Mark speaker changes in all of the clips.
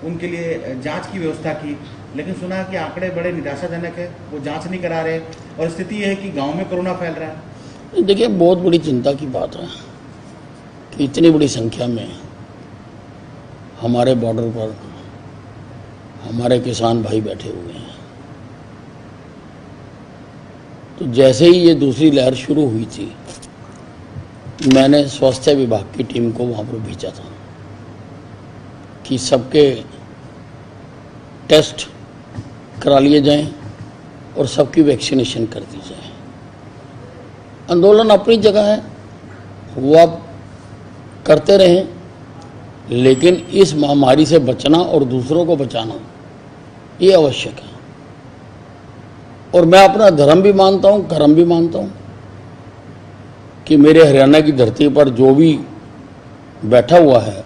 Speaker 1: उनके लिए जांच की व्यवस्था की, लेकिन सुना कि आंकड़े बड़े निराशाजनक है, वो जांच नहीं करा रहे और स्थिति यह है कि गांव में कोरोना फैल रहा है।
Speaker 2: देखिए, बहुत बड़ी चिंता की बात है कि इतनी बड़ी संख्या में हमारे बॉर्डर पर हमारे किसान भाई बैठे हुए हैं। तो जैसे ही ये दूसरी लहर शुरू हुई थी, मैंने स्वास्थ्य विभाग की टीम को वहाँ पर भेजा था कि सबके टेस्ट करा लिए जाएं और सबकी वैक्सीनेशन कर दी जाए। आंदोलन अपनी जगह है, वो आप करते रहें, लेकिन इस महामारी से बचना और दूसरों को बचाना ये आवश्यक है। और मैं अपना धर्म भी मानता हूँ, कर्म भी मानता हूँ कि मेरे हरियाणा की धरती पर जो भी बैठा हुआ है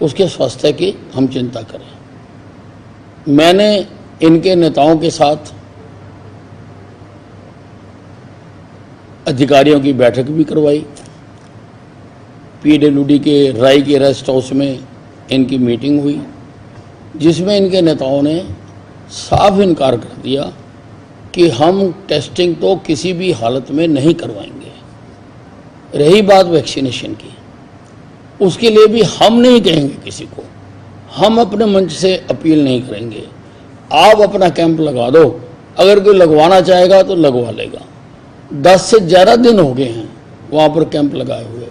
Speaker 2: उसके स्वास्थ्य की हम चिंता करें। मैंने इनके नेताओं के साथ अधिकारियों की बैठक भी करवाई। पीडब्ल्यूडी के राय के रेस्ट हाउस में इनकी मीटिंग हुई, जिसमें इनके नेताओं ने साफ इनकार कर दिया कि हम टेस्टिंग तो किसी भी हालत में नहीं करवाएंगे। रही बात वैक्सीनेशन की, उसके लिए भी हम नहीं कहेंगे किसी को, हम अपने मंच से अपील नहीं करेंगे। आप अपना कैंप लगा दो, अगर कोई लगवाना चाहेगा तो लगवा लेगा। 10 से ज़्यादा दिन हो गए हैं वहाँ पर कैंप लगाए हुए,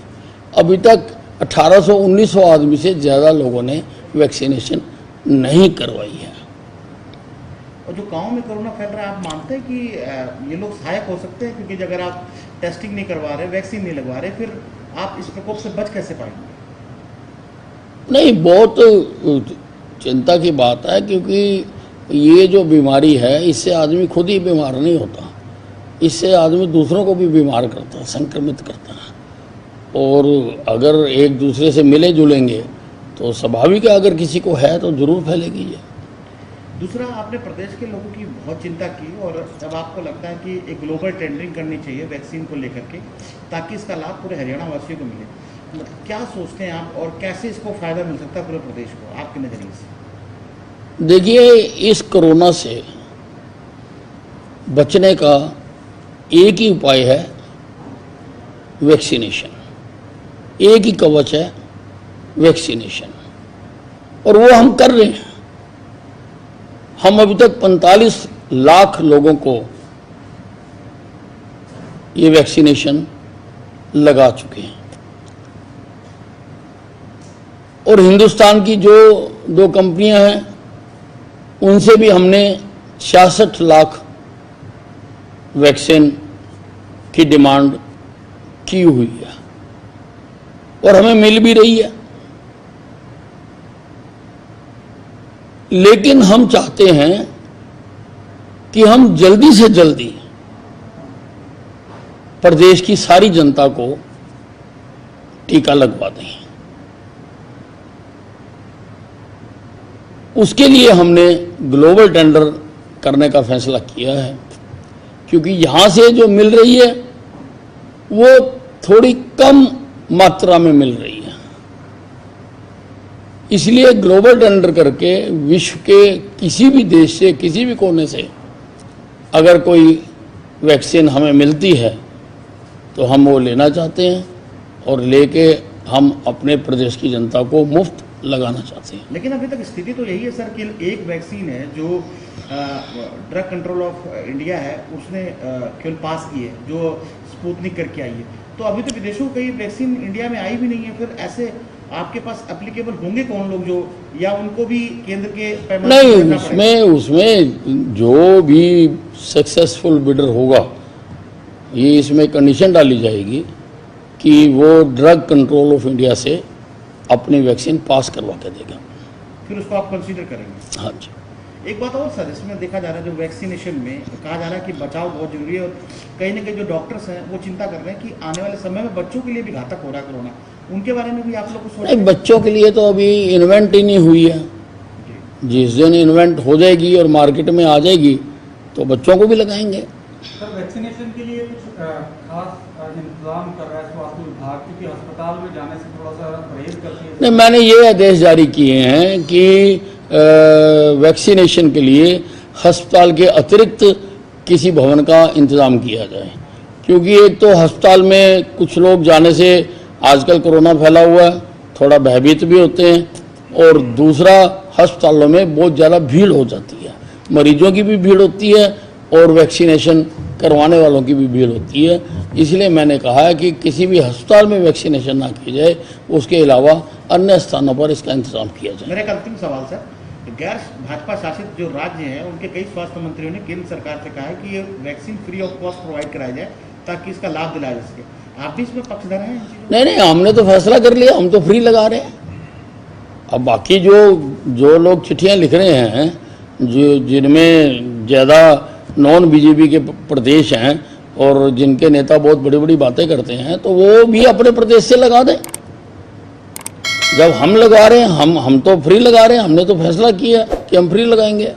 Speaker 2: अभी तक 1800-1900 आदमी से ज़्यादा लोगों ने वैक्सीनेशन नहीं करवाई है।
Speaker 1: और जो गांव में कोरोना फैल रहा है, आप मानते हैं कि ये लोग सहायक हो सकते हैं? क्योंकि अगर आप टेस्टिंग नहीं करवा रहे, वैक्सीन नहीं लगवा रहे, फिर आप इस प्रकोप से बच कैसे पाएंगे?
Speaker 2: नहीं, बहुत चिंता की बात है, क्योंकि ये जो बीमारी है इससे आदमी खुद ही बीमार नहीं होता, इससे आदमी दूसरों को भी बीमार करता है, संक्रमित करता है। और अगर एक दूसरे से मिले जुलेंगे तो स्वाभाविक है, अगर किसी को है तो जरूर फैलेगी ये।
Speaker 1: दूसरा, आपने प्रदेश के लोगों की बहुत चिंता की और अब आपको लगता है कि एक ग्लोबल टेंडरिंग करनी चाहिए वैक्सीन को लेकर के, ताकि इसका लाभ पूरे हरियाणा वासियों को मिले। मतलब क्या सोचते हैं आप और कैसे इसको फ़ायदा मिल सकता है पूरे प्रदेश को, आपके नज़रिए से?
Speaker 2: देखिए, इस कोरोना से बचने का एक ही उपाय है वैक्सीनेशन, एक ही कवच है वैक्सीनेशन, और वो हम कर रहे हैं। हम अभी तक 45 लाख लोगों को ये वैक्सीनेशन लगा चुके हैं। और हिंदुस्तान की जो 2 कंपनियां हैं उनसे भी हमने 66 लाख वैक्सीन की डिमांड की हुई है और हमें मिल भी रही है। लेकिन हम चाहते हैं कि हम जल्दी से जल्दी प्रदेश की सारी जनता को टीका लगवा दें। उसके लिए हमने ग्लोबल टेंडर करने का फैसला किया है, क्योंकि यहाँ से जो मिल रही है वो थोड़ी कम मात्रा में मिल रही है। इसलिए ग्लोबल टेंडर करके विश्व के किसी भी देश से, किसी भी कोने से अगर कोई वैक्सीन हमें मिलती है तो हम वो लेना चाहते हैं और लेके हम अपने प्रदेश की जनता को मुफ्त लगाना चाहते हैं।
Speaker 1: लेकिन अभी तक स्थिति तो यही है सर कि एक वैक्सीन है जो ड्रग कंट्रोल ऑफ इंडिया है, उसने केवल पास की है, जो स्पुतनिक करके आई है। तो अभी तो विदेशों की वैक्सीन इंडिया में आई भी नहीं है। फिर ऐसे आपके पास एप्लीकेबल होंगे कौन लोग जो, या उनको भी केंद्र के पैमाने
Speaker 2: नहीं, उसमें जो भी सक्सेसफुल बिडर होगा, ये इसमें कंडीशन डाली जाएगी कि वो ड्रग कंट्रोल ऑफ इंडिया से अपनी वैक्सीन पास करवा के देगा,
Speaker 1: फिर उसको आप कंसीडर करेंगे?
Speaker 2: हाँ जी।
Speaker 1: एक बात और सर, इसमें देखा जा रहा है जो वैक्सीनेशन में कहा जा रहा है कि बचाव बहुत जरूरी है, और कहीं ना कहीं जो डॉक्टर्स हैं वो चिंता कर रहे हैं कि आने वाले समय में बच्चों के लिए भी घातक हो रहा है कोरोना। उनके बारे में भी आप लोग को
Speaker 2: नहीं, बच्चों के लिए तो अभी इन्वेंट ही नहीं हुई है। जिस दिन इन्वेंट हो जाएगी और मार्केट में आ जाएगी तो बच्चों को भी लगाएंगे।
Speaker 3: सर, वैक्सीनेशन के लिए कुछ खास इंतजाम कर रहा है स्वास्थ्य विभाग, क्योंकि अस्पताल में जाने से थोड़ा सा परहेज करती है?
Speaker 2: नहीं, मैंने ये आदेश जारी किए हैं कि वैक्सीनेशन के लिए अस्पताल के अतिरिक्त किसी भवन का इंतज़ाम किया जाए, क्योंकि एक तो अस्पताल में कुछ लोग जाने से आजकल कोरोना फैला हुआ है, थोड़ा भयभीत भी होते हैं, और दूसरा अस्पतालों में बहुत ज़्यादा भीड़ हो जाती है, मरीजों की भी भीड़ होती है और वैक्सीनेशन करवाने वालों की भी भीड़ होती है। इसलिए मैंने कहा है कि किसी भी अस्पताल में वैक्सीनेशन ना की जाए, उसके अलावा अन्य स्थानों पर इसका इंतजाम किया जाए।
Speaker 1: मेरा एक अंतिम सवाल सर, गैर भाजपा शासित जो राज्य हैं उनके कई स्वास्थ्य मंत्रियों ने केंद्र सरकार से कहा है कि ये vaccine free of cost provide कराया जाए ताकि इसका लाभ दिलाया जा सके। आप भी इसमें पक्षधर हैं?
Speaker 2: नहीं, हमने तो फैसला कर लिया, हम तो फ्री लगा रहे हैं। अब बाकी जो लोग चिट्ठियां लिख रहे हैं, जो जिनमें ज़्यादा नॉन बीजेपी के प्रदेश हैं और जिनके नेता बहुत बड़ी बड़ी बातें करते हैं, तो वो भी अपने प्रदेश से लगा दें। जब हम लगा रहे हैं, हम तो फ्री लगा रहे हैं, हमने तो फैसला किया कि हम फ्री लगाएंगे।